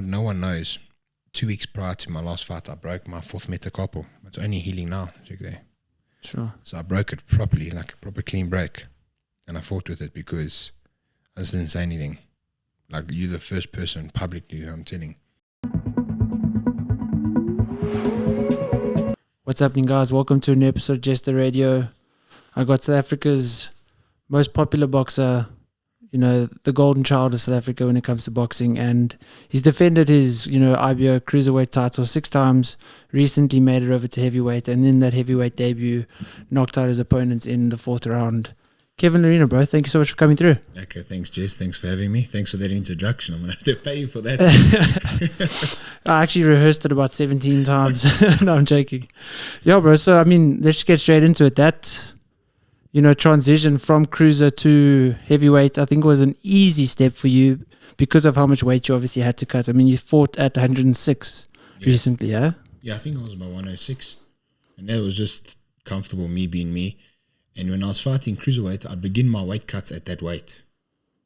what no one knows, 2 weeks prior to my last fight, I broke my 4th metacarpal. It's only healing now. Check there. Sure. So I broke it properly, like a proper clean break. And I fought with it because I just didn't say anything. Like, you're the first person publicly who I'm telling. What's happening, guys? Welcome to a new episode of Just the Radio. I got South Africa's most popular boxer, the golden child of South Africa when it comes to boxing, and he's defended his, IBO cruiserweight title 6 times, recently made it over to heavyweight, and in that heavyweight debut, knocked out his opponent in the 4th round. Kevin Lerena, bro, thank you so much for coming through. Okay, thanks, Jess. Thanks for having me. Thanks for that introduction. I'm going to have to pay you for that. I actually rehearsed it about 17 times. No, I'm joking. Yeah, bro, so, let's just get straight into it. That transition from cruiser to heavyweight, I think was an easy step for you because of how much weight you obviously had to cut. You fought at 106 recently, yeah? Yeah, I think I was about 106. And that was just comfortable, me being me. And when I was fighting cruiserweight, I'd begin my weight cuts at that weight.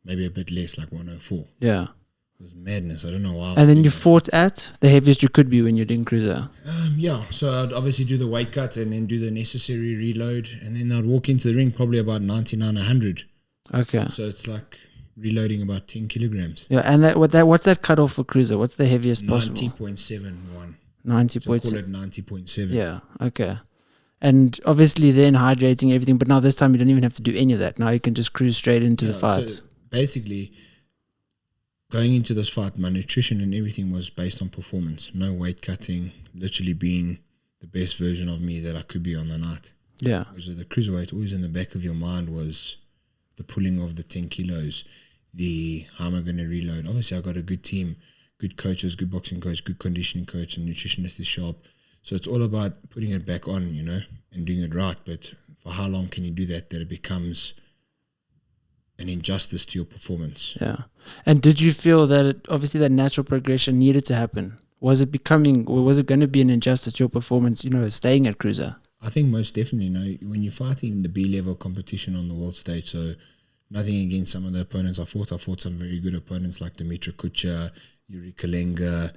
Maybe a bit less, like 104. Yeah. It was madness. I don't know why. And then you fought at the heaviest you could be when you're doing cruiser. Yeah, so I'd obviously do the weight cuts and then do the necessary reload, and then I'd walk into the ring probably about 99, 100. Okay. So it's like reloading about 10 kilograms. Yeah, and what's that cutoff for cruiser? What's the heaviest possible? 90.71. 90. So call it 90.7. Yeah, okay. And obviously then hydrating everything, but now this time you don't even have to do any of that. Now you can just cruise straight into the fight. So basically, going into this fight, my nutrition and everything was based on performance. No weight cutting, literally being the best version of me that I could be on the night. Yeah. So the cruiserweight, always in the back of your mind was the pulling of the 10 kilos, the how am I going to reload. Obviously, I got a good team, good coaches, good boxing coach, good conditioning coach, and nutritionist is sharp. So it's all about putting it back on, and doing it right. But for how long can you do that it becomes an injustice to your performance? Yeah. And did you feel that obviously that natural progression needed to happen? Was it going to be an injustice to your performance, staying at cruiser? I think most definitely. When you're fighting in the B-level competition on the world stage, so nothing against some of the opponents I fought some very good opponents like Dimitri Kucha, Yuri Kalenga,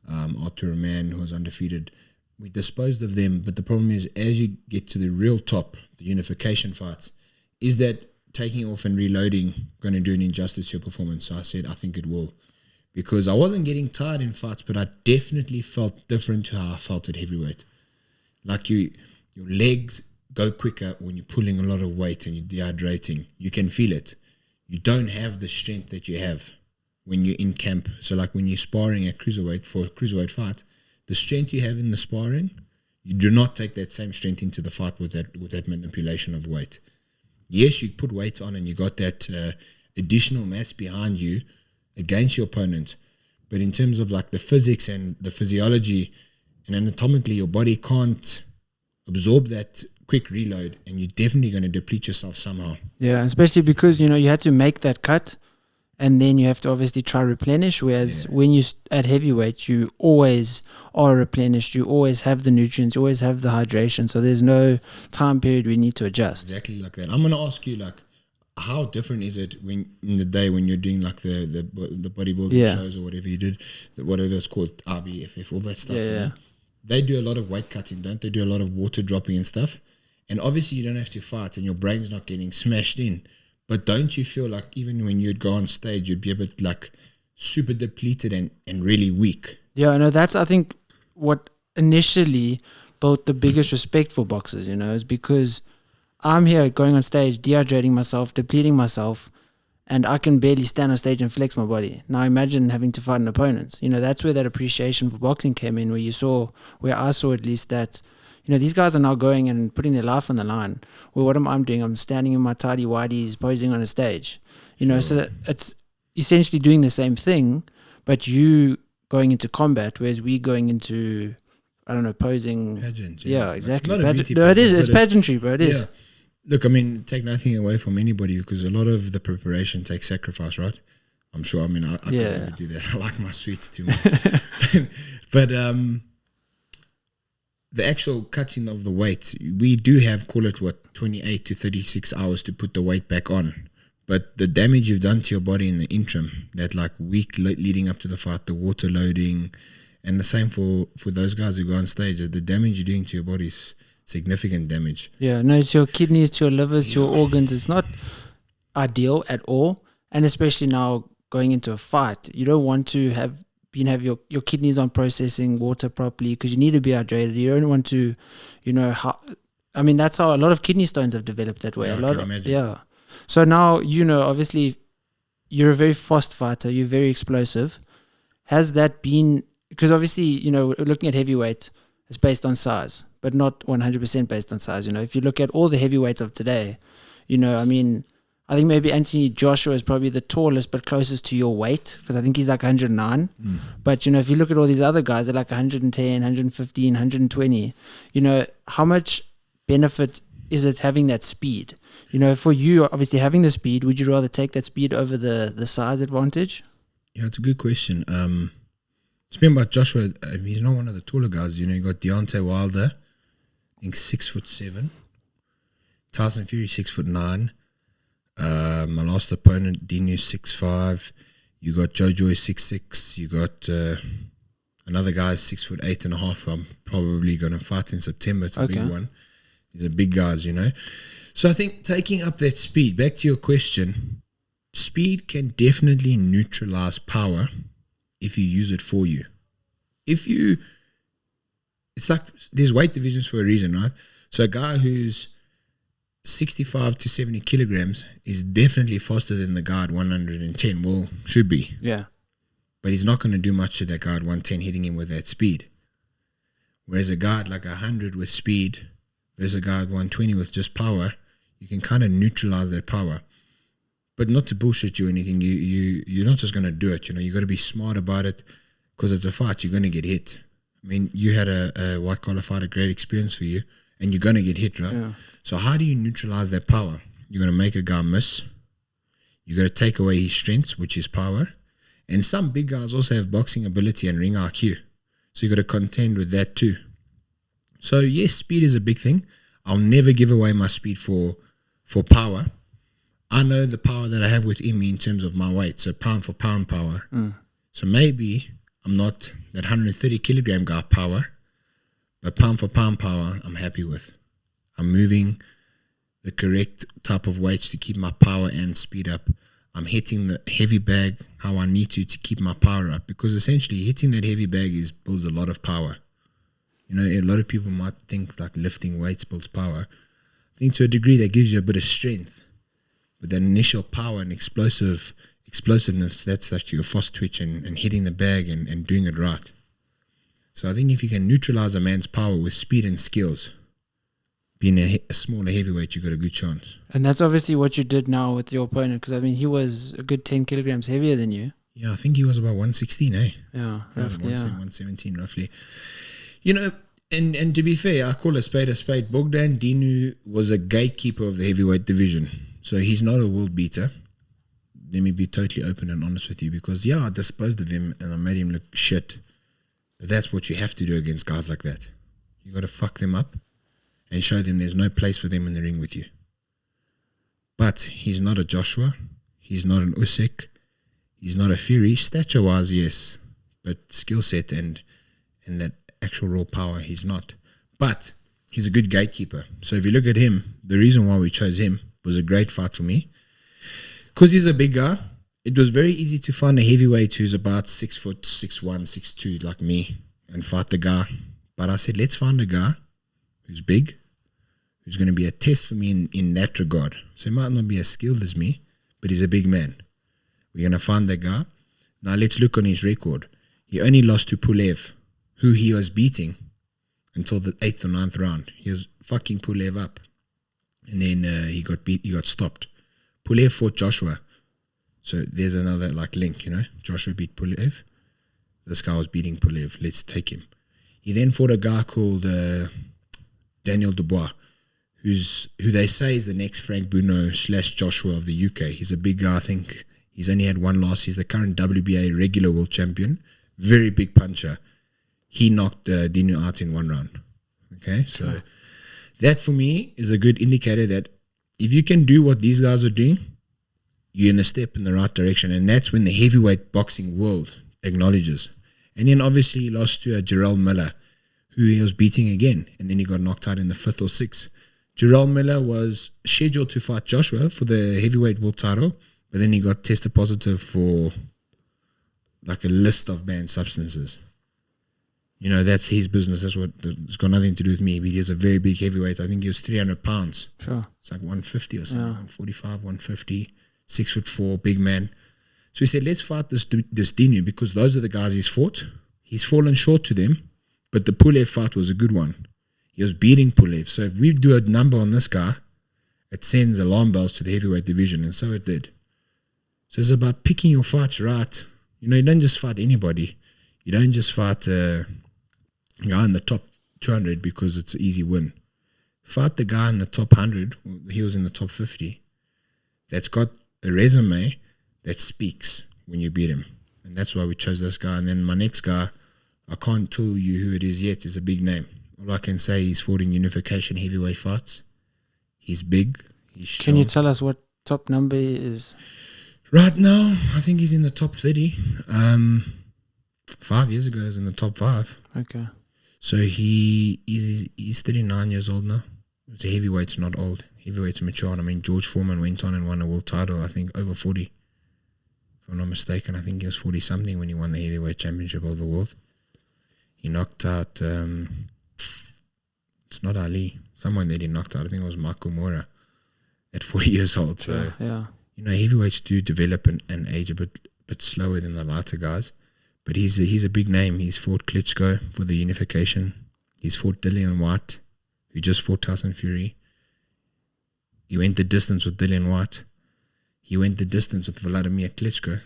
Artur Rahman, who was undefeated. We disposed of them, but the problem is, as you get to the real top, the unification fights, is that taking off and reloading going to do an injustice to your performance? So I said, I think it will. Because I wasn't getting tired in fights, but I definitely felt different to how I felt at heavyweight. Like your legs go quicker when you're pulling a lot of weight and you're dehydrating. You can feel it. You don't have the strength that you have when you're in camp. So like when you're sparring at cruiserweight for a cruiserweight fight, the strength you have in the sparring, you do not take that same strength into the fight with that manipulation of weight. Yes, you put weight on and you got that additional mass behind you against your opponent, but in terms of like the physics and the physiology and anatomically, your body can't absorb that quick reload, and you're definitely going to deplete yourself somehow. Yeah, especially because you had to make that cut, and then you have to obviously try replenish, whereas when you at heavyweight, you always are replenished, you always have the nutrients, you always have the hydration, so there's no time period we need to adjust. Exactly like that. I'm going to ask you, like, how different is it when in the day when you're doing like the bodybuilding shows or whatever you did, whatever it's called, RBFF, all that stuff. Yeah. They do a lot of weight cutting, don't they? Do a lot of water dropping and stuff. And obviously you don't have to fight and your brain's not getting smashed in. But don't you feel like even when you'd go on stage, you'd be a bit like super depleted and really weak? Yeah, no, that's, I think, what initially built the biggest respect for boxers, is because I'm here going on stage, dehydrating myself, depleting myself, and I can barely stand on stage and flex my body. Now imagine having to fight an opponent. That's where that appreciation for boxing came in, where I saw at least that, these guys are now going and putting their life on the line. Well, what am I doing? I'm standing in my tidy whities posing on a stage. So that it's essentially doing the same thing, but you going into combat, whereas we going into, I don't know, posing. Pageant. Yeah, exactly. Not a beauty no, it is. pageant, It's pageantry, bro. It is. Yeah. Look, take nothing away from anybody because a lot of the preparation takes sacrifice, right? I'm sure. I can't really do that. I like my sweets too much. but the actual cutting of the weight, we do have, call it 28 to 36 hours to put the weight back on. But the damage you've done to your body in the interim, that like week leading up to the fight, the water loading, and the same for those guys who go on stage, the damage you're doing to your body is significant damage. Yeah, no, it's your kidneys, to your livers, to your organs. It's not ideal at all. And especially now going into a fight, you don't want to have your kidneys on processing water properly because you need to be hydrated. You don't want to, that's how a lot of kidney stones have developed that way. Yeah, So now, obviously you're a very fast fighter, you're very explosive. Has that been, because obviously, looking at heavyweight, it's based on size, but not 100% based on size. If you look at all the heavyweights of today, I think maybe Anthony Joshua is probably the tallest but closest to your weight, because I think he's like 109. But, if you look at all these other guys, they're like 110, 115, 120. How much benefit is it having that speed? For you, obviously having the speed, would you rather take that speed over the size advantage? Yeah, it's a good question. Speaking about Joshua, he's not one of the taller guys. You got Deontay Wilder, I think 6'7". Tyson Fury 6'9". My last opponent, Dinu, 6'5". You got Joe Joy 6'6". You got another guy 6'8.5". I'm probably going to fight in September. It's a big one. These are big guys, So I think taking up that speed, back to your question, speed can definitely neutralize power if you use it for you. It's like there's weight divisions for a reason, right? So a guy who's 65 to 70 kilograms is definitely faster than the guy at 110. Well, should be. Yeah. But he's not going to do much to that guy at 110 hitting him with that speed. Whereas a guy at like 100 with speed versus a guy at 120 with just power, you can kind of neutralize that power. But not to bullshit you or anything, you're not just going to do it. You got to be smart about it, because it's a fight. You're going to get hit. I mean, you had a white collar fight, a great experience for you, and you're going to get hit, right? Yeah. So how do you neutralize that power? You're going to make a guy miss. You're going to take away his strengths, which is power. And some big guys also have boxing ability and ring IQ. So you got to contend with that too. So yes, speed is a big thing. I'll never give away my speed for power. I know the power that I have within me in terms of my weight, so pound for pound power. So maybe I'm not that 130 kilogram guy power, but pound for pound power I'm happy with. I'm moving the correct type of weights to keep my power and speed up. I'm hitting the heavy bag how I need to keep my power up, because essentially hitting that heavy bag builds a lot of power. A lot of people might think like lifting weights builds power. I think to a degree that gives you a bit of strength. But that initial power and explosiveness, that's actually your fast twitch and hitting the bag and doing it right. So I think if you can neutralize a man's power with speed and skills, being a smaller heavyweight, you got a good chance. And that's obviously what you did now with your opponent, because he was a good 10 kilograms heavier than you. Yeah, I think he was about 116, eh? Yeah, roughly, 117 roughly. And to be fair, I call a spade a spade. Bogdan Dinu was a gatekeeper of the heavyweight division. So he's not a world beater. Let me be totally open and honest with you, because I disposed of him and I made him look shit. But that's what you have to do against guys like that. You got to fuck them up and show them there's no place for them in the ring with you. But he's not a Joshua. He's not an Usyk. He's not a Fury. Stature-wise, yes. But skill set and that actual raw power, he's not. But he's a good gatekeeper. So if you look at him, the reason why we chose him was a great fight for me. Because he's a big guy, it was very easy to find a heavyweight who's about 6 foot, 6'1", 6'2", like me, and fight the guy. But I said, let's find a guy who's big, who's going to be a test for me in that regard. So he might not be as skilled as me, but he's a big man. We're going to find that guy. Now let's look on his record. He only lost to Pulev, who he was beating until the 8th or 9th round. He was fucking Pulev up. And then he got stopped. Pulev fought Joshua. So there's another link, Joshua beat Pulev. This guy was beating Pulev. Let's take him. He then fought a guy called Daniel Dubois, who they say is the next Frank Bruno / Joshua of the UK. He's a big guy, I think. He's only had one loss. He's the current WBA regular world champion. Very big puncher. He knocked Dinu out in one round. Okay, so that for me is a good indicator that if you can do what these guys are doing, you're in a step in the right direction. And that's when the heavyweight boxing world acknowledges. And then obviously he lost to Jarrell Miller, who he was beating again. And then he got knocked out in the 5th or 6th. Jarrell Miller was scheduled to fight Joshua for the heavyweight world title, but then he got tested positive for like a list of banned substances. You know, that's his business. It's got nothing to do with me. He is a very big heavyweight. I think he was 300 pounds. Sure. It's like 150 or something, 145, 150, 6'4", big man. So he said, let's fight this Dinu, because those are the guys he's fought. He's fallen short to them, but the Pulev fight was a good one. He was beating Pulev. So if we do a number on this guy, it sends alarm bells to the heavyweight division, and so it did. So it's about picking your fights right. You know, you don't just fight anybody. You don't just fight a guy in the top 200 because it's an easy win. Fight the guy in the top 100, he was in the top 50, that's got a resume that speaks when you beat him. And that's why we chose this guy. And then my next guy, I can't tell you who it is yet, is a big name. All I can say, he's fought in unification heavyweight fights. He's big. He's strong. Can you tell us what top number is? Right now, I think he's in the top 30. 5 years ago, he was in the top 5. Okay. So he's 39 years old now. The heavyweight's not old. Heavyweight's mature. I mean, George Foreman went on and won a world title, I think, over 40. If I'm not mistaken, I think he was 40-something when he won the heavyweight championship of the world. He knocked out... it's not Ali. Someone that he knocked out. I think it was Marco Mora at 40 years old. So, yeah. You know, heavyweights do develop and age a bit slower than the lighter guys. But he's a big name. He's fought Klitschko for the unification. He's fought Dillian White, who just fought Tyson Fury. He went the distance with Dillian White. He went the distance with Vladimir Klitschko.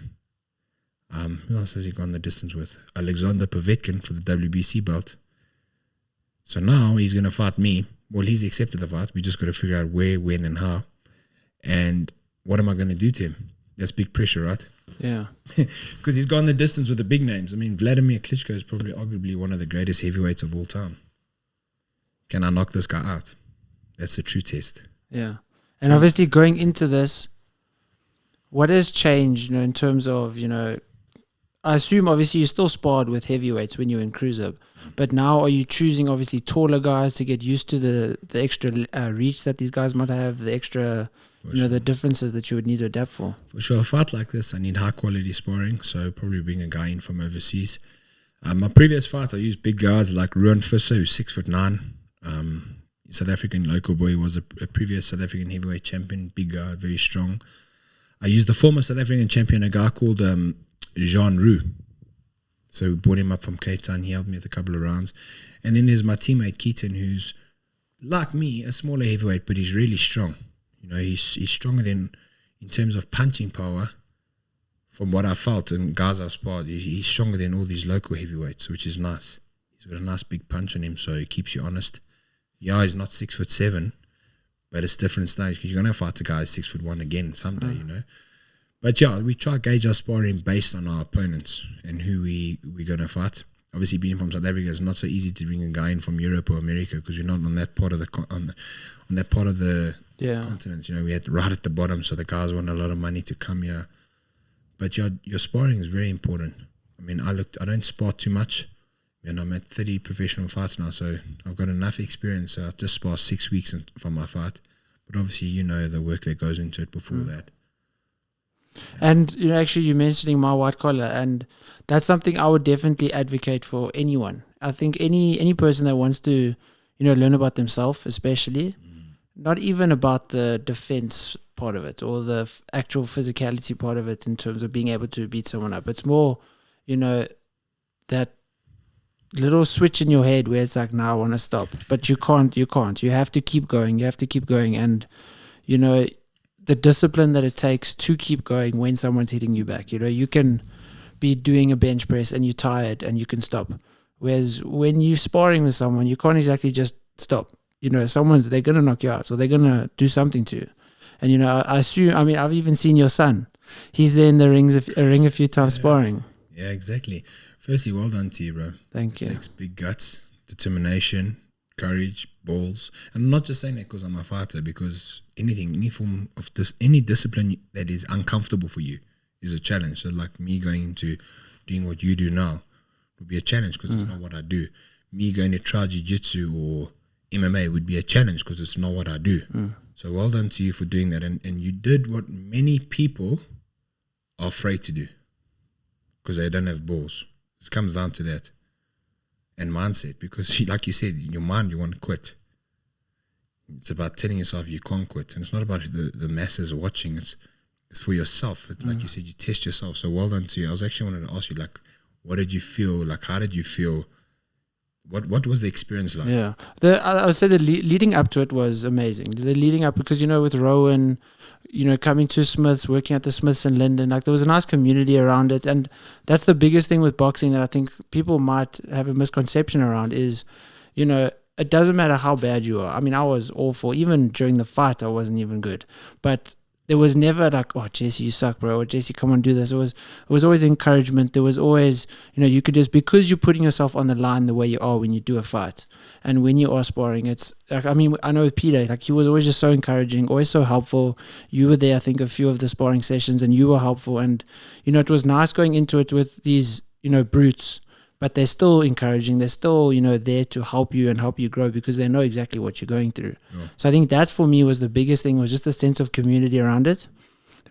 Who else has he gone the distance with? Alexander Povetkin for the WBC belt. So now he's going to fight me. Well, he's accepted the fight. We just got to figure out where, when, and how. And what am I going to do to him? That's big pressure, right? Yeah. Because he's gone the distance with the big names. I mean, Vladimir Klitschko is probably arguably one of the greatest heavyweights of all time. Can I knock this guy out? That's a true test. Yeah. And obviously going into this, what has changed, in terms of, I assume obviously you still sparred with heavyweights when you were in cruiser, but now are you choosing obviously taller guys to get used to the extra reach that these guys might have, the extra, the differences that you would need to adapt for? For sure. A fight like this, I need high quality sparring, so probably bring a guy in from overseas. My previous fights, I used big guys like Ruan Visser, who's 6'9". South African local boy, was a previous South African heavyweight champion, big guy, very strong. I used the former South African champion, a guy called Jean Roux. So we brought him up from Cape Town. He helped me with a couple of rounds. And then there's my teammate Keaton, who's like me, a smaller heavyweight, but he's really strong. He's stronger than, in terms of punching power, from what I felt and guys I've sparred, he's stronger than all these local heavyweights, which is nice. He's got a nice big punch on him, so he keeps you honest. Yeah, he's not 6'7", but it's different stage, because you're going to fight a guy who's 6'1" again someday, But yeah, we try to gauge our sparring based on our opponents and who we're going to fight. Obviously, being from South Africa, it's not so easy to bring a guy in from Europe or America, because you're not on that part of the continent. We had right at the bottom, so the guys want a lot of money to come here. But your sparring is very important. I mean, I don't spar too much. I'm at 30 professional fights now, so I've got enough experience. I just spar 6 weeks for my fight. But obviously, the work that goes into it before that. And actually, you're mentioning my white collar, and that's something I would definitely advocate for anyone. I think any person that wants to, learn about themselves, especially, not even about the defense part of it or the actual physicality part of it in terms of being able to beat someone up. It's more, that little switch in your head where it's like, now I want to stop, but you can't. You have to keep going. And the discipline that it takes to keep going when someone's hitting you back. You can be doing a bench press and you're tired and you can stop. Whereas when you're sparring with someone, you can't exactly just stop. They're going to knock you out, so they're going to do something to you. And, I assume, I've even seen your son. He's there in the ring a few times sparring. Yeah, exactly. Firstly, well done to you, bro. Thank you. It takes big guts, determination, courage, balls. And I'm not just saying that because I'm a fighter, because any form of any discipline that is uncomfortable for you is a challenge. So like me going into doing what you do now would be a challenge because it's not what I do. Me going to try jiu-jitsu or MMA would be a challenge because it's not what I do. So well done to you for doing that. And you did what many people are afraid to do because they don't have balls. It comes down to that. And mindset, because like you said, in your mind you want to quit. It's about telling yourself you can't quit. And it's not about the masses watching. It's for yourself. Like you said, you test yourself. So well done to you. I was actually wanted to ask you, like, what did you feel? Like, how did you feel? What was the experience like? Yeah, I would say the leading up to it was amazing. The leading up, because with Rowan, coming to Smiths, working at the Smiths in Linden, like there was a nice community around it, and that's the biggest thing with boxing that I think people might have a misconception around is, it doesn't matter how bad you are. I mean, I was awful. Even during the fight, I wasn't even good, but there was never like, oh, Jesse, you suck, bro. Or Jesse, come on, do this. It was always encouragement. There was always, you could just, because you're putting yourself on the line the way you are when you do a fight. And when you are sparring, it's like, I mean, I know with Peter, like he was always just so encouraging, always so helpful. You were there, I think, a few of the sparring sessions, and you were helpful. And, it was nice going into it with these, brutes, but they're still encouraging. They're still, there to help you and help you grow because they know exactly what you're going through. Yeah. So I think that for me was the biggest thing, was just the sense of community around it.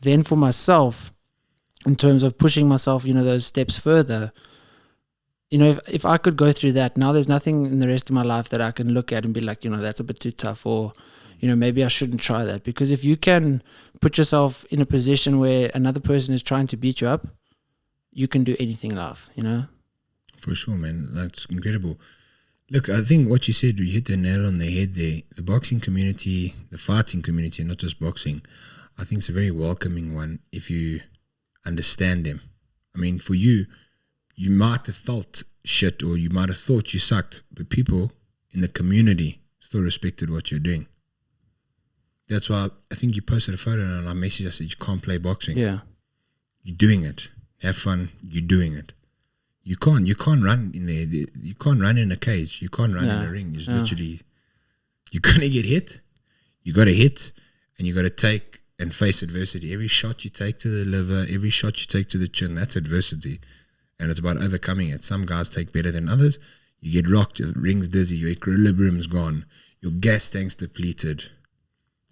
Then for myself, in terms of pushing myself, those steps further, if I could go through that, now there's nothing in the rest of my life that I can look at and be like, that's a bit too tough, or, maybe I shouldn't try that. Because if you can put yourself in a position where another person is trying to beat you up, you can do anything in life, For sure, man. That's incredible. Look, I think what you said, you hit the nail on the head there. The boxing community, the fighting community, not just boxing, I think it's a very welcoming one if you understand them. I mean, for you, you might have felt shit or you might have thought you sucked, but people in the community still respected what you're doing. That's why I think you posted a photo and I messaged, I said, you can't play boxing. Yeah. You're doing it. Have fun. You're doing it. You can't run in there. You can't run in a cage. You can't run in a ring. It's literally, you're going to get hit. You got to hit and you got to take and face adversity. Every shot you take to the liver, every shot you take to the chin, that's adversity. And it's about overcoming it. Some guys take better than others. You get rocked, your ring's dizzy, your equilibrium's gone, your gas tank's depleted,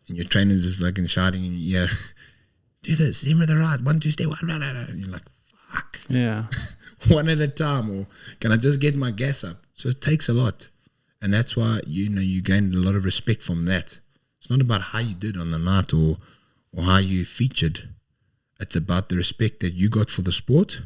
and your trainer's just fucking shouting in your ear, do this, aim with the right, 1, 2, stay, 1, blah, blah, blah. And you're like, fuck. Yeah. One at a time, or can I just get my gas up? So it takes a lot. And that's why, you gained a lot of respect from that. It's not about how you did on the night or how you featured. It's about the respect that you got for the sport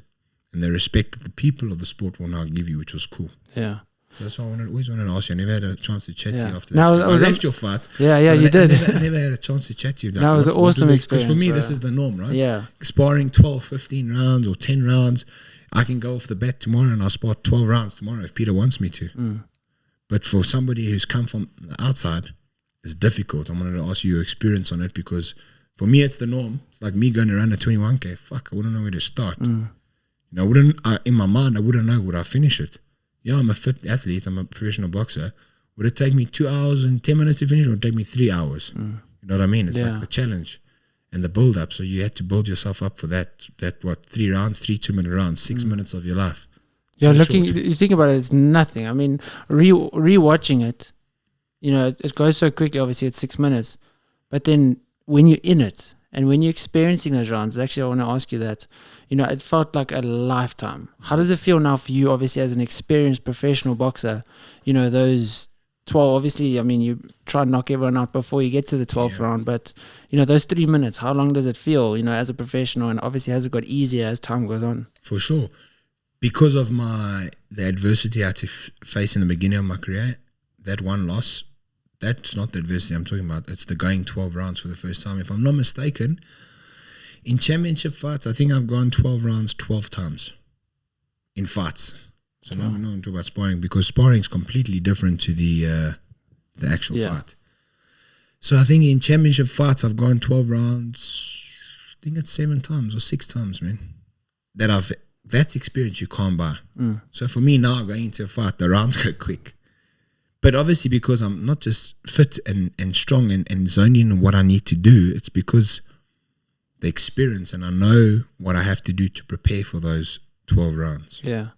and the respect that the people of the sport will now give you, which was cool. Yeah. So that's why I always wanted to ask you. I never had a chance to chat to you after no, this. I left your fight. Yeah, you did. I never had a chance to chat to you. That was an awesome experience. Because for me, this is the norm, right? Yeah. Sparring 12, 15 rounds or 10 rounds. I can go off the bat tomorrow and I'll spar 12 rounds tomorrow if Peter wants me to. But for somebody who's come from the outside, it's difficult. I wanted to ask you your experience on it because for me, it's the norm. It's like me going around a 21K. Fuck, I wouldn't know where to start. In my mind, I wouldn't know would I finish it. Yeah, I'm a fit athlete. I'm a professional boxer. Would it take me 2 hours and 10 minutes to finish, or would it take me 3 hours? You know what I mean? It's like the challenge and the build up. So you had to build yourself up for that 3 rounds, 3 2-minute rounds, 6 minutes of your life. Yeah, you think about it, it's nothing. I mean, rewatching it, it goes so quickly. Obviously, it's 6 minutes, but then when you're in it and when you're experiencing those rounds, actually, I want to ask you that. It felt like a lifetime. How does it feel now for you, obviously, as an experienced professional boxer? Those 12, obviously, I mean, you try and knock everyone out before you get to the 12th round, but, those 3 minutes, how long does it feel, as a professional? And obviously, has it got easier as time goes on? For sure. Because of the adversity I had to face in the beginning of my career, that one loss, that's not the adversity I'm talking about. It's the going 12 rounds for the first time. If I'm not mistaken, in championship fights, I think I've gone 12 rounds 12 times in fights. So now I'm talking about sparring, because sparring is completely different to the actual fight. So I think in championship fights, I've gone 12 rounds. I think it's 7 times or 6 times, man. That's experience you can't buy. So for me now, going into a fight, the rounds go quick. But obviously, because I'm not just fit and strong and zoned in what I need to do, it's because the experience, and I know what I have to do to prepare for those 12 rounds. Yeah.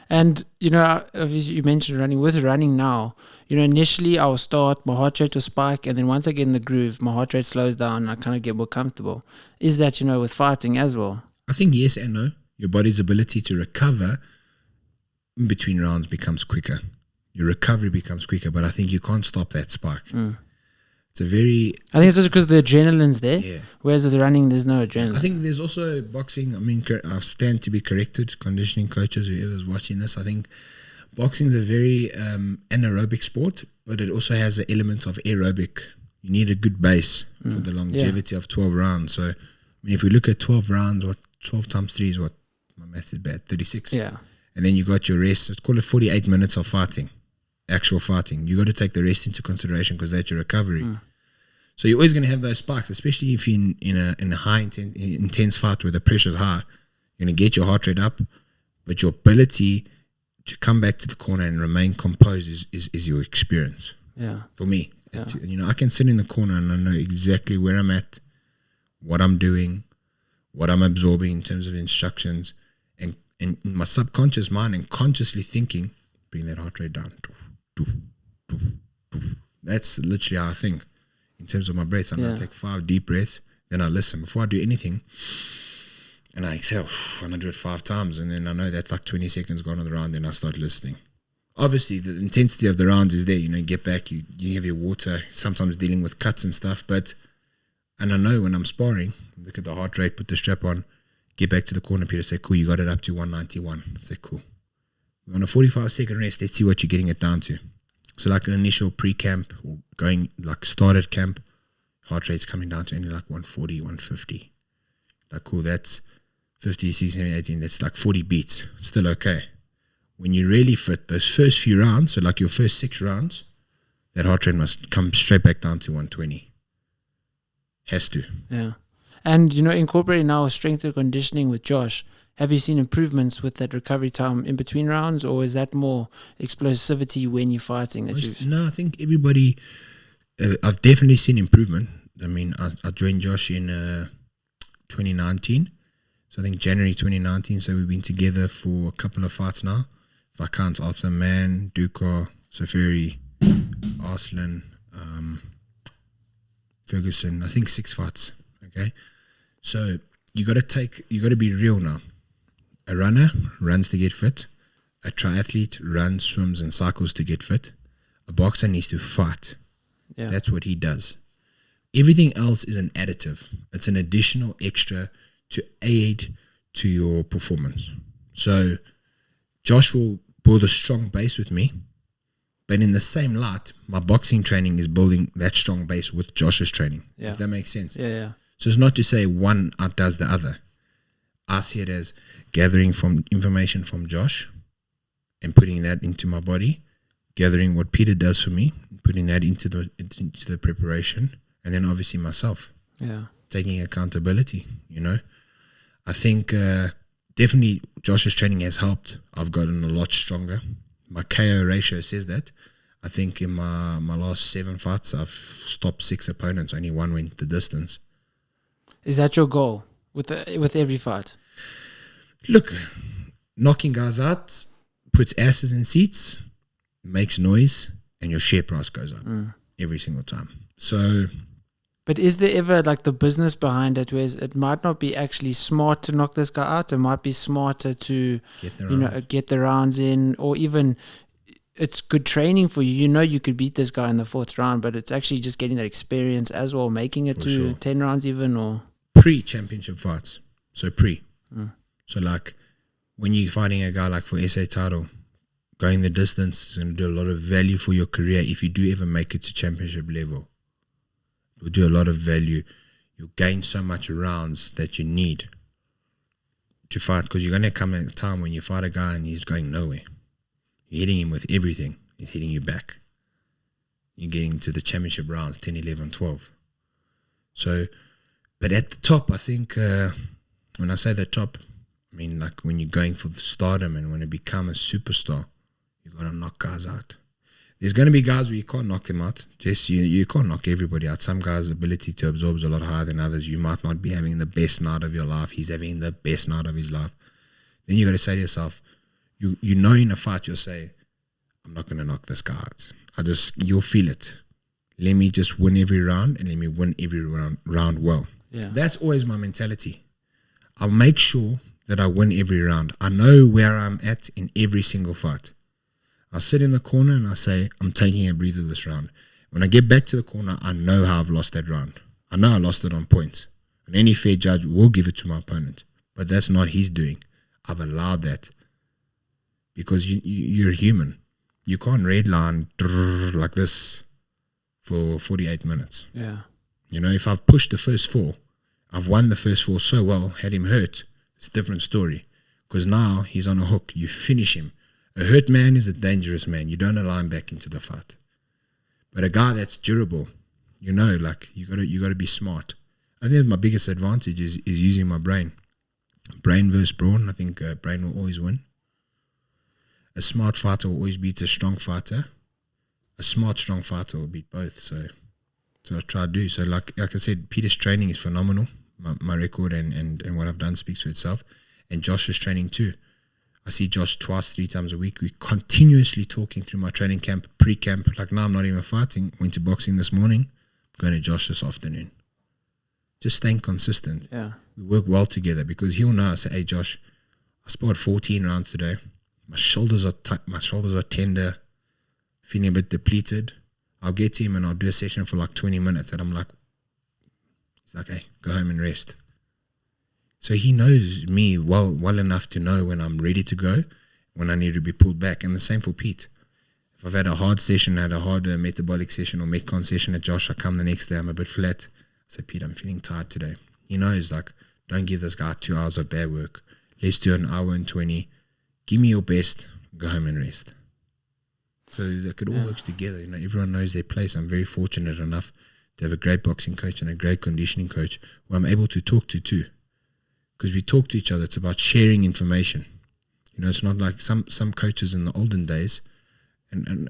And, obviously you mentioned running. With running now, initially I'll start, my heart rate will spike, and then once I get in the groove, my heart rate slows down and I kind of get more comfortable. Is that, with fighting as well? I think yes and no. Your body's ability to recover in between rounds becomes quicker. Your recovery becomes quicker, but I think you can't stop that spike. It's a very... I think it's just because the adrenaline's there, Yeah. whereas with running, there's no adrenaline. I think there's also boxing. I mean, I stand to be corrected, conditioning coaches, whoever's watching this. I think boxing is a very anaerobic sport, but it also has an element of aerobic. You need a good base for the longevity of 12 rounds. So, I mean, if we look at 12 rounds, 12 times 3 is what? My math is bad, 36. Yeah. And then you got your rest. Let's call it 48 minutes of fighting, actual fighting. You got to take the rest into consideration because that's your recovery. So you're always going to have those spikes, especially if you're in a high intense fight where the pressure's high. You're going to get your heart rate up, but your ability to come back to the corner and remain composed is your experience. Yeah. For me, Yeah. I can sit in the corner and I know exactly where I'm at, what I'm doing, what I'm absorbing in terms of instructions, and in my subconscious mind and consciously thinking, bring that heart rate down. That's literally how I think. In terms of my breaths, I'm going to take 5 deep breaths, then I listen before I do anything, and I exhale. I'm going to do it 5 times, and then I know that's like 20 seconds gone on the round, then I start listening. Obviously, the intensity of the rounds is there. Get back, you have your water, sometimes dealing with cuts and stuff, and I know when I'm sparring, look at the heart rate, put the strap on, get back to the corner, Peter, say, cool, you got it up to 191. Say, cool. We're on a 45-second rest. Let's see what you're getting it down to. So like an initial pre-camp or going like started camp, heart rate's coming down to only like 140, 150. Like, cool, that's 50, 60, 70, 18, that's like 40 beats. Still okay. When you really fit those first few rounds, so like your first 6 rounds, that heart rate must come straight back down to 120. Has to. Yeah. And, incorporating now strength and conditioning with Josh, have you seen improvements with that recovery time in between rounds, or is that more explosivity when you're fighting? No, I think everybody, I've definitely seen improvement. I mean, I joined Josh in 2019. So I think January 2019. So we've been together for a couple of fights now. If I count Arthur Mann, Duka, Safari, Arslan, Ferguson, I think 6 fights. Okay. So you got to be real now. A runner runs to get fit. A triathlete runs, swims, and cycles to get fit. A boxer needs to fight. Yeah. That's what he does. Everything else is an additive. It's an additional extra to aid to your performance. So Josh will build a strong base with me, but in the same light, my boxing training is building that strong base with Josh's training. Yeah. If that makes sense. Yeah. So it's not to say one outdoes the other. I see it as gathering from information from Josh and putting that into my body, gathering what Peter does for me, putting that into the preparation, and then obviously myself. Yeah. Taking accountability, I think definitely Josh's training has helped. I've gotten a lot stronger. My KO ratio says that. I think in my last 7 fights, I've stopped 6 opponents. Only 1 went the distance. Is that your goal with every fight? Look, knocking guys out puts asses in seats, makes noise, and your share price goes up every single time. So, but is there ever like the business behind it, where it might not be actually smart to knock this guy out? It might be smarter to get the rounds in, or even it's good training for you. You could beat this guy in the 4th round, but it's actually just getting that experience as well, making it to 10 rounds even, or pre-championship fights. So So like when you're fighting a guy like for SA title, going the distance is going to do a lot of value for your career. If you do ever make it to championship level, it will do a lot of value. You'll gain so much rounds that you need to fight, because you're going to come at a time when you fight a guy and he's going nowhere. You're hitting him with everything. He's hitting you back. You're getting to the championship rounds, 10, 11, 12. So, but at the top, I think, when I say the top, I mean like when you're going for the stardom and when you become a superstar, you've got to knock guys out. There's going to be guys where you can't knock them out. Just you can't knock everybody out. Some guys' ability to absorb is a lot higher than others. You might not be having the best night of your life. He's having the best night of his life. Then you got to say to yourself, you know in a fight you'll say, I'm not going to knock this guy out. You'll feel it. Let me just win every round and let me win every round well. Yeah. That's always my mentality. I'll make sure that I win every round. I know where I'm at in every single fight. I sit in the corner and I say, I'm taking a breather this round. When I get back to the corner, I know how I've lost that round. I know I lost it on points. And any fair judge will give it to my opponent. But that's not his doing. I've allowed that. Because you're human. You can't redline like this for 48 minutes. Yeah. You know, if I've pushed the first 4, I've won the first 4 so well, had him hurt, it's a different story. Because now he's on a hook. You finish him. A hurt man is a dangerous man. You don't allow him back into the fight. But a guy that's durable, you know, like you got to be smart. I think my biggest advantage is using my brain. Brain versus brawn. I think brain will always win. A smart fighter will always beat a strong fighter. A smart, strong fighter will beat both. So I try to do. So like I said, Peter's training is phenomenal. My record and what I've done speaks for itself. And Josh's training too. I see Josh 2-3 times a week. We're continuously talking through my training camp, pre-camp. Like now I'm not even fighting. Went to boxing this morning. Going to Josh this afternoon. Just staying consistent. Yeah. We work well together because he'll know. I say, hey Josh, I sparred 14 rounds today. My shoulders are tender, feeling a bit depleted. I'll get to him and I'll do a session for like 20 minutes. And I'm like, he's like, hey, go home and rest. So he knows me well enough to know when I'm ready to go, when I need to be pulled back. And the same for Pete. If I've had a hard session, had a hard metabolic session or metcon session at Josh, I come the next day, I'm a bit flat. I say, Pete, I'm feeling tired today. He knows, like, don't give this guy 2 hours of bad work. Let's do an hour and 20. Give me your best. Go home and rest. So that it all works together. You know, everyone knows their place. I'm very fortunate enough to have a great boxing coach and a great conditioning coach who I'm able to talk to too. Because we talk to each other. It's about sharing information. You know, it's not like some coaches in the olden days, and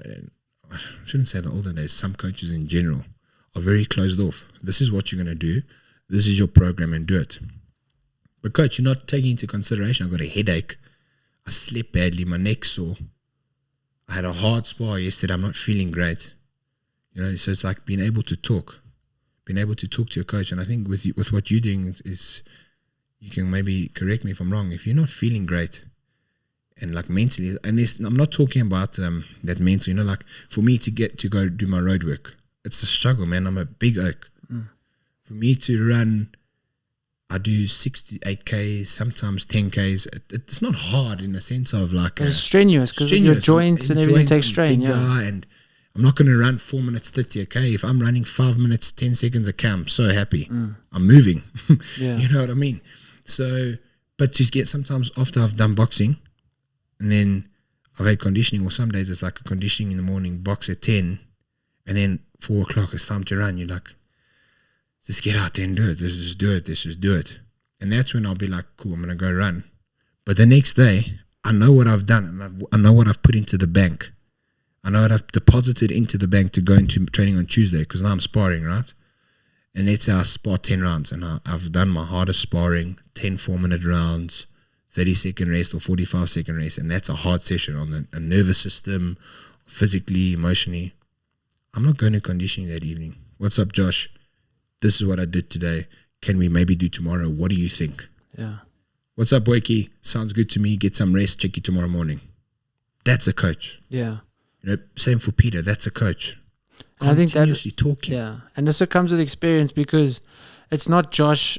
I shouldn't say the olden days, some coaches in general are very closed off. This is what you're going to do. This is your program and do it. But coach, you're not taking into consideration, I've got a headache. I slept badly. My neck's sore. I had a hard spar yesterday. I'm not feeling great. You know, so it's like being able to talk to your coach. And I think with what you're doing is, you can maybe correct me if I'm wrong. If you're not feeling great and like mentally, and I'm not talking about that mental, you know, like for me to get to go do my road work, it's a struggle, man. I'm a big oak. For me to run, I do 6 to 8Ks, sometimes 10Ks. It's not hard in the sense of like... It's strenuous because your joints and everything takes strain. Yeah. Guy, and I'm not going to run 4 minutes 30 okay. If I'm running 5 minutes 10 seconds okay, I'm so happy. I'm moving. Yeah. You know what I mean? So, but to get sometimes after I've done boxing and then I've had conditioning, or some days it's like a conditioning in the morning, box at 10, and then 4 o'clock it's time to run. You're like, just get out there and do it. Let's just do it. And that's when I'll be like, cool, I'm going to go run. But the next day, I know what I've done, and I know what I've put into the bank. I know what I've deposited into the bank to go into training on Tuesday, because now I'm sparring, right? And let's say I spar 10 rounds, and I've done my hardest sparring, 10 4-minute rounds, 30-second rest or 45-second rest, and that's a hard session on a nervous system, physically, emotionally. I'm not going to conditioning that evening. What's up, Josh? This is what I did today. Can we maybe do tomorrow? What do you think? Yeah. What's up, Boyke? Sounds good to me. Get some rest. Check you tomorrow morning. That's a coach. Yeah. You know, same for Peter. That's a coach. And I think that continuously talking. Yeah, and this comes with experience, because it's not Josh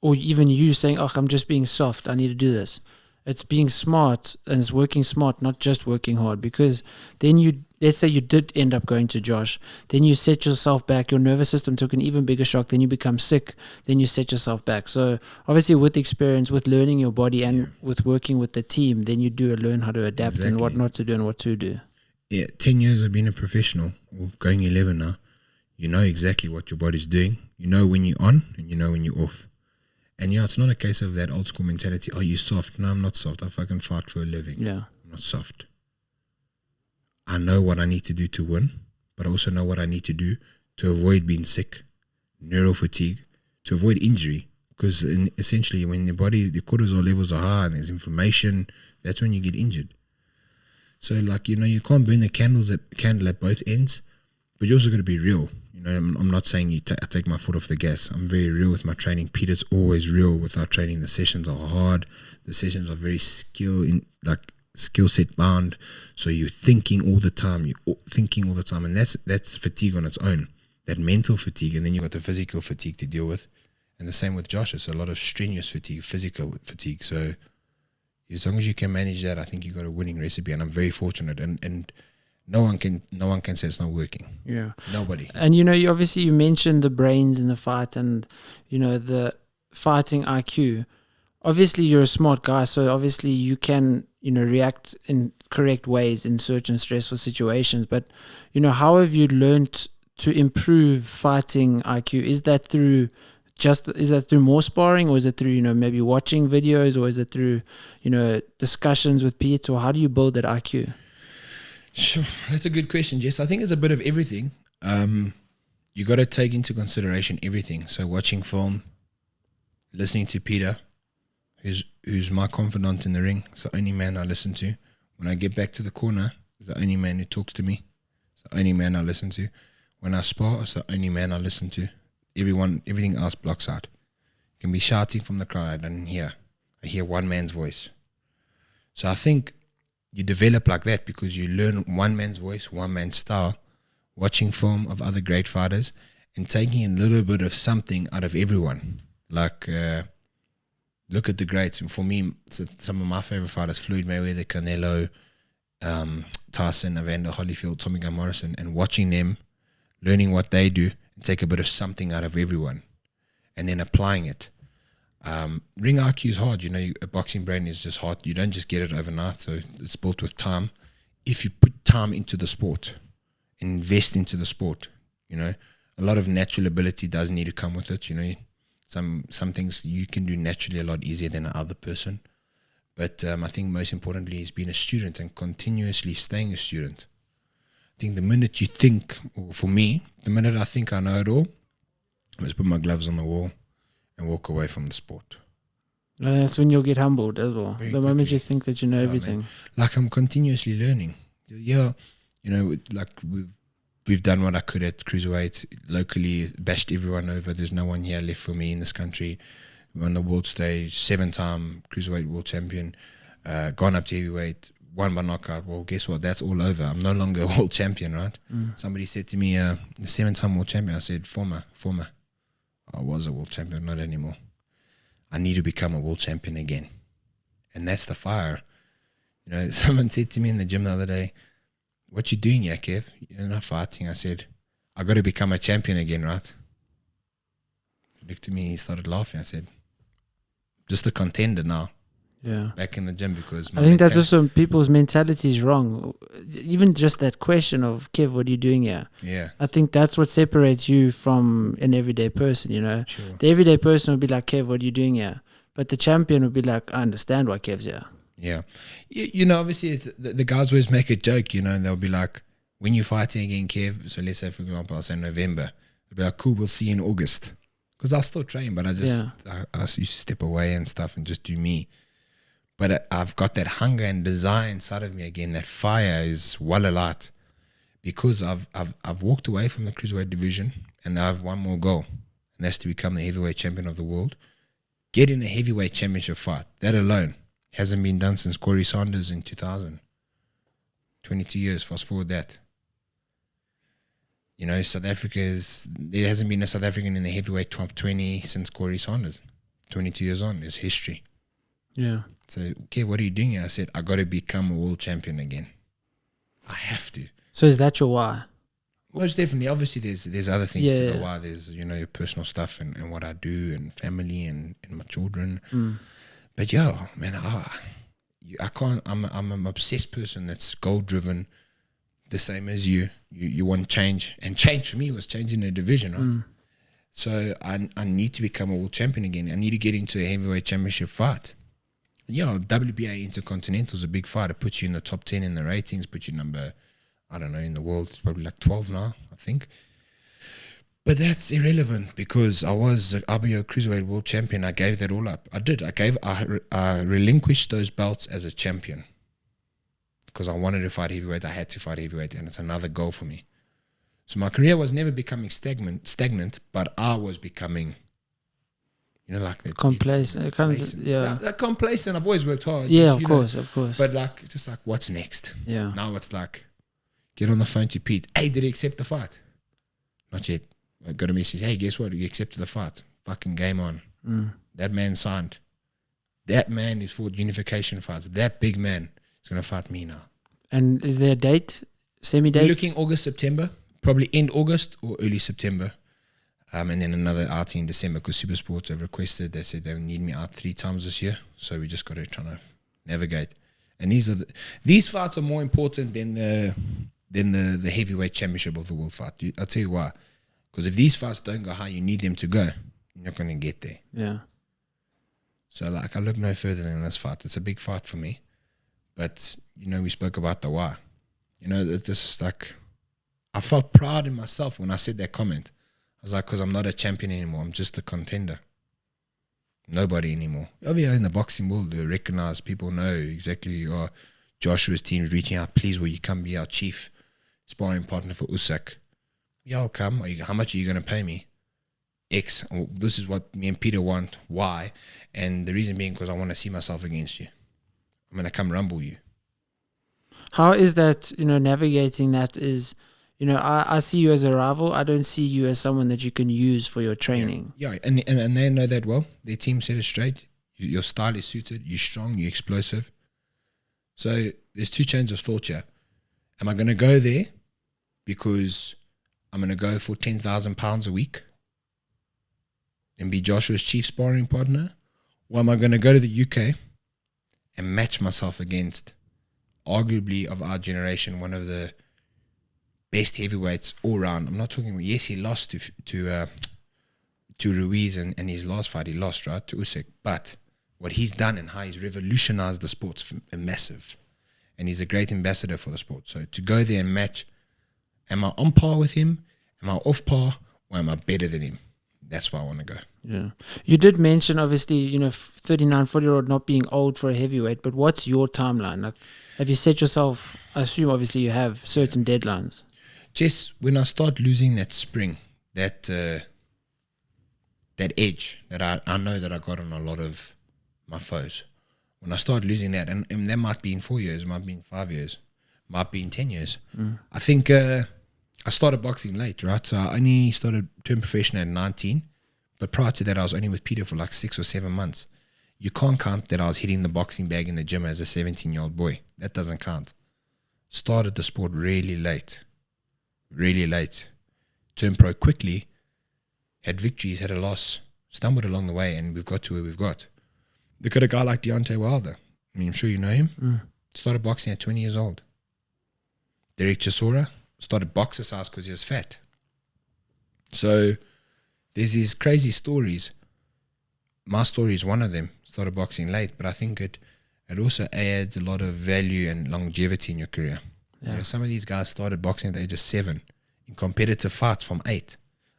or even you saying, "Oh, I'm just being soft. I need to do this." It's being smart, and it's working smart, not just working hard. Because then let's say you did end up going to Josh, then you set yourself back. Your nervous system took an even bigger shock. Then you become sick. Then you set yourself back. So obviously, with experience, with learning your body, and with working with the team, then you do learn how to adapt and what not to do and what to do. Yeah, 10 years of being a professional, or going 11 now, you know exactly what your body's doing. You know when you're on and you know when you're off. And yeah, it's not a case of that old school mentality, oh, you soft. No, I'm not soft. I fucking fight for a living. Yeah. I'm not soft. I know what I need to do to win, but I also know what I need to do to avoid being sick, neural fatigue, to avoid injury. Because essentially when the cortisol levels are high and there's inflammation, that's when you get injured. So like, you can't burn the candle at both ends, but you also got to be real. I'm not saying I take my foot off the gas. I'm very real with my training. Peter's always real with our training. The sessions are hard. The sessions are very skill set bound. So you're thinking all the time. And that's fatigue on its own. That mental fatigue, and then you've got the physical fatigue to deal with. And the same with Josh. It's a lot of strenuous fatigue, physical fatigue. So as long as you can manage that, I think you've got a winning recipe. And I'm very fortunate. And no one can say it's not working. Yeah. Nobody. And you mentioned the brains in the fight and the fighting IQ. Obviously you're a smart guy, so obviously you can react in correct ways in certain stressful situations. But how have you learned to improve fighting IQ? Is that through more sparring, or is it through maybe watching videos, or is it through discussions with Pete, or how do you build that IQ? Sure, that's a good question, Jess. I think it's a bit of everything. You got to take into consideration everything. So watching film, listening to Peter, who's my confidant in the ring. It's the only man I listen to. When I get back to the corner, he's the only man who talks to me. It's the only man I listen to. When I spar, it's the only man I listen to. Everything else blocks out. You can be shouting from the crowd, I don't hear. I hear one man's voice. So I think you develop like that because you learn one man's voice, one man's style, watching film of other great fighters and taking a little bit of something out of everyone. Like, look at the greats. And for me, some of my favorite fighters, Floyd Mayweather, Canelo, Tyson, Evander Holyfield, Tommy Gunn Morrison, and watching them, learning what they do, and take a bit of something out of everyone and then applying it. Ring IQ is hard. A boxing brain is just hard. You don't just get it overnight. So it's built with time. If you put time into the sport, invest into the sport, a lot of natural ability does need to come with it. Some things you can do naturally a lot easier than another person. But I think most importantly is being a student and continuously staying a student. I think the minute you think, or for me, the minute I think I know it all, I just put my gloves on the wall and walk away from the sport. That's when you'll get humbled as well. The moment you think that you know everything. Man. Like I'm continuously learning. Yeah, like we've done what I could at cruiserweight locally, bashed everyone over. There's no one here left for me in this country. We're on the world stage, 7-time cruiserweight world champion, gone up to heavyweight, won by knockout. Well, guess what? That's all over. I'm no longer a world champion, right? Somebody said to me, the 7-time world champion. I said, former. I was a world champion, not anymore. I need to become a world champion again. And that's the fire. Someone said to me in the gym the other day, what you doing here, Kev? You're not fighting. I said, I got to become a champion again, right? He looked at me, he started laughing. I said, just a contender now. Yeah. Back in the gym because I think that's just some people's mentality is wrong. Even just that question of, Kev, what are you doing here? Yeah. I think that's what separates you from an everyday person, Sure. The everyday person would be like, Kev, what are you doing here? But the champion would be like, I understand why Kev's here. Yeah. Obviously it's the guys always make a joke, and they'll be like, when you're fighting again, Kev, so let's say, for example, I'll say November, they'll be like, cool, we'll see you in August. Because I'll still train, but I used to step away and stuff and just do me. But I've got that hunger and desire inside of me again. That fire is well alight because I've walked away from the cruiserweight division and I have one more goal, and that's to become the heavyweight champion of the world. Get in a heavyweight championship fight. That alone hasn't been done since Corey Sanders in 2000. 22 years, fast forward that. South Africa's, there hasn't been a South African in the heavyweight top 20 since Corey Sanders. 22 years on, it's history. Yeah. So, okay, what are you doing here? I said, I got to become a world champion again. I have to. So is that your why? Most definitely. Obviously, there's other things to Yeah. the why. There's, your personal stuff and what I do and family and my children. But yeah, man, I can't, I'm an obsessed person that's goal-driven, the same as you. You want change. And change for me was changing the division, right? So I need to become a world champion again. I need to get into a heavyweight championship fight. WBA Intercontinental is a big fight. It puts you in the top 10 in the ratings, puts you number I don't know, in the world, it's probably like 12 now, I think. But that's irrelevant because I was an RBO Cruiserweight World Champion. I gave that all up. I did. I relinquished those belts as a champion because I wanted to fight heavyweight. I had to fight heavyweight, and it's another goal for me. So my career was never becoming stagnant, but I was becoming, like complacent. Complacent. I've always worked hard. Yeah, of course. But just what's next? Yeah. Now it's get on the phone to Pete. Hey, did he accept the fight? Not yet. I got a message. Hey, guess what? He accepted the fight. Fucking game on. That man signed. That man is for unification fights. That big man is going to fight me now. And is there a date? Semi-date? We're looking August, September. Probably end August or early September. And then another outing in December because Supersport have requested. They said they need me out 3 times this year. So we just got to try to navigate. And these fights are more important than the heavyweight championship of the world fight. I'll tell you why. Because if these fights don't go how you need them to go, you're not going to get there. Yeah. So I look no further than this fight. It's a big fight for me. But, we spoke about the why. This is I felt proud in myself when I said that comment. I was like, because I'm not a champion anymore. I'm just a contender. Nobody anymore. Over here in the boxing world, they recognize, people know exactly who you are. Joshua's team is reaching out. Please, will you come be our chief sparring partner for Usyk? Yeah, I'll come. How much are you going to pay me? X. This is what me and Peter want. Y. And the reason being because I want to see myself against you. I'm going to come rumble you. How is that, navigating that is, I see you as a rival. I don't see you as someone that you can use for your training. Yeah. And they know that well. Their team set it straight. Your style is suited. You're strong. You're explosive. So there's 2 chains of thought here. Am I going to go there because I'm going to go for £10,000 a week and be Joshua's chief sparring partner? Or am I going to go to the UK and match myself against arguably of our generation, one of the best heavyweights all round? I'm not talking about, yes, he lost to Ruiz and his last fight, he lost, right, to Usyk. But what he's done and how he's revolutionized the sport's massive. And he's a great ambassador for the sport. So to go there and match, am I on par with him? Am I off par? Or am I better than him? That's where I want to go. Yeah. You did mention, obviously, 39, 40-year-old not being old for a heavyweight, but what's your timeline? Have you set yourself, I assume, obviously, you have certain deadlines? Just when I start losing that spring, that edge that I know that I got on a lot of my foes, when I start losing that, and that might be in 4 years, might be in 5 years, might be in 10 years. I think I started boxing late, right? So I only turned professional at 19. But prior to that, I was only with Peter for 6 or 7 months. You can't count that I was hitting the boxing bag in the gym as a 17-year-old boy. That doesn't count. Started the sport really late. Really late. Turned pro quickly. Had victories, had a loss. Stumbled along the way, and we've got to where we've got. Look at a guy like Deontay Wilder. I mean, I'm sure you know him. Started boxing at 20 years old. Derek Chisora started boxercise because he was fat. So there's these crazy stories. My story is one of them. Started boxing late, but I think it also adds a lot of value and longevity in your career. Yeah. Some of these guys started boxing at the age of 7 in competitive fights from 8.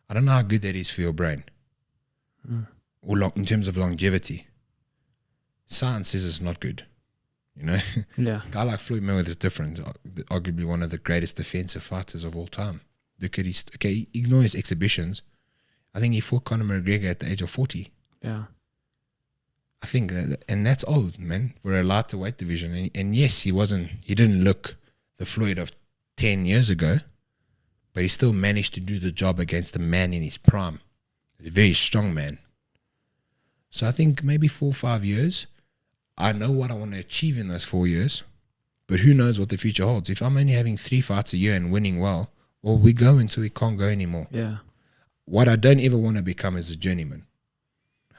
I don't know how good that is for your brain or in terms of longevity. Science says it's not good. Yeah. A guy like Floyd Mayweather is different. Arguably one of the greatest defensive fighters of all time. Look at ignore his exhibitions. I think he fought Conor McGregor at the age of 40. Yeah. I think and that's old, man, for a lighter weight division. And yes, he didn't look the Floyd of 10 years ago, but he still managed to do the job against a man in his prime. A very strong man. So I think maybe 4 or 5 years, I know what I want to achieve in those 4 years, but who knows what the future holds. If I'm only having 3 fights a year and winning well, we go until we can't go anymore. Yeah. What I don't ever want to become is a journeyman.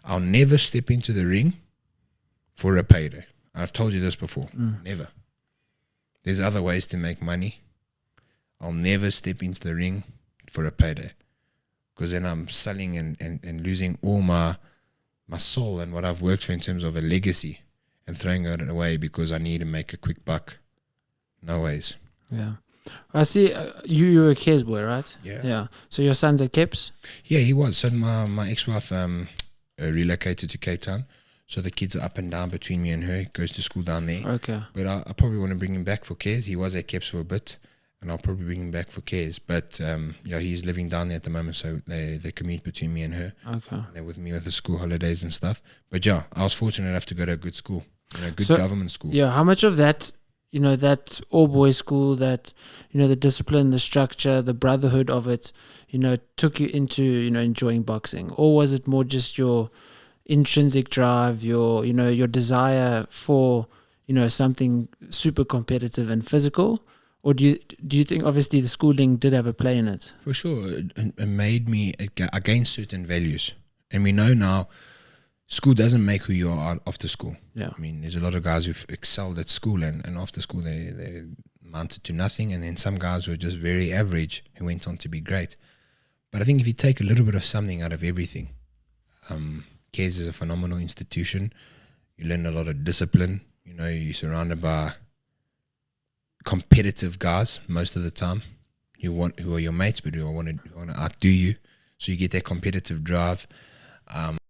I'll never step into the ring for a payday. I've told you this before. Never. There's other ways to make money. I'll never step into the ring for a payday, because then I'm selling and losing all my soul and what I've worked for in terms of a legacy, and throwing it away because I need to make a quick buck. No ways. Yeah. I see. You were a Cares boy, right? Yeah. Yeah. So your son's at Caps? Yeah, he was. So my ex-wife relocated to Cape Town. So the kids are up and down between me and her. He goes to school down there. Okay. But I probably want to bring him back for Cares. He was at Caps for a bit, and I'll probably bring him back for Cares. But yeah, he's living down there at the moment, so they commute between me and her. Okay. They're with me with the school holidays and stuff. But yeah, I was fortunate enough to go to a good school, good government school. Yeah. How much of that, that all boys school, that, the discipline, the structure, the brotherhood of it, took you into, enjoying boxing? Or was it more just your intrinsic drive, your desire for, something super competitive and physical? Or do you think obviously the schooling did have a play in it? For sure, it made me against certain values, and we know now, school doesn't make who you are after school. Yeah. I mean, there's a lot of guys who've excelled at school, and after school they amounted to nothing, and then some guys who are just very average who went on to be great. But I think if you take a little bit of something out of everything, Cares is a phenomenal institution. You learn a lot of discipline. You're surrounded by competitive guys most of the time. Who are your mates, but who want to outdo you. So you get that competitive drive.